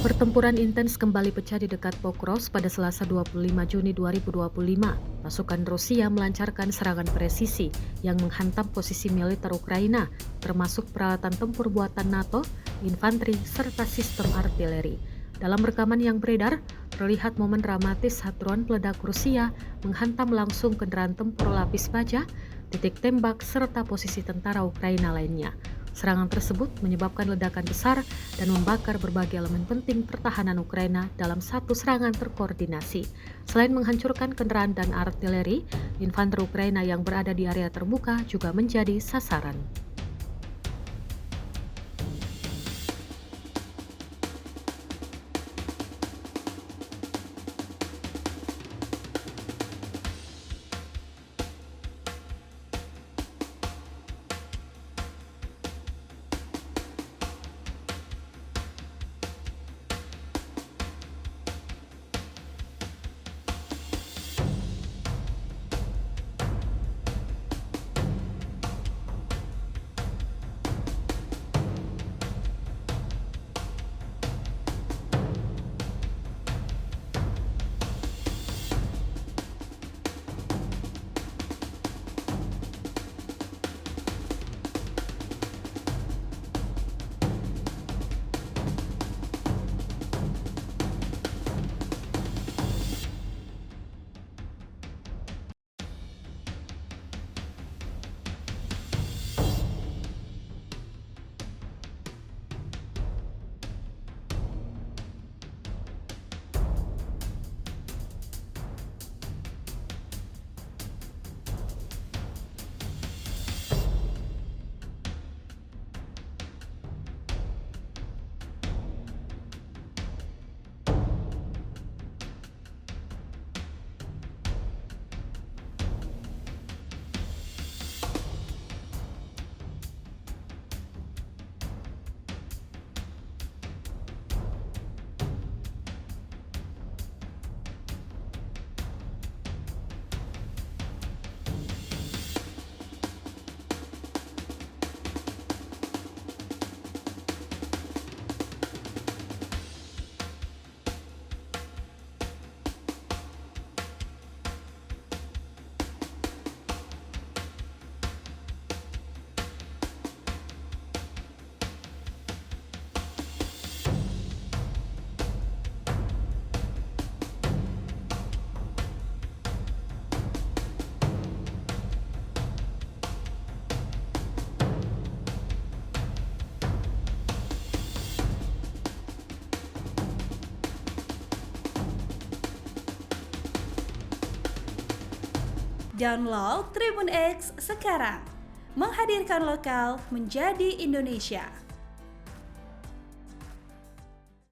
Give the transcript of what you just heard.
Pertempuran intens kembali pecah di dekat Pokros pada Selasa 25 Juni 2025. Pasukan Rusia melancarkan serangan presisi yang menghantam posisi militer Ukraina, termasuk peralatan tempur buatan NATO, infanteri, serta sistem artileri. Dalam rekaman yang beredar, terlihat momen dramatis saat drone peledak Rusia menghantam langsung kendaraan tempur lapis baja, titik tembak, serta posisi tentara Ukraina lainnya. Serangan tersebut menyebabkan ledakan besar dan membakar berbagai elemen penting pertahanan Ukraina dalam satu serangan terkoordinasi. Selain menghancurkan kendaraan dan artileri, infanteri Ukraina yang berada di area terbuka juga menjadi sasaran. Download Tribun X sekarang, menghadirkan lokal menjadi Indonesia.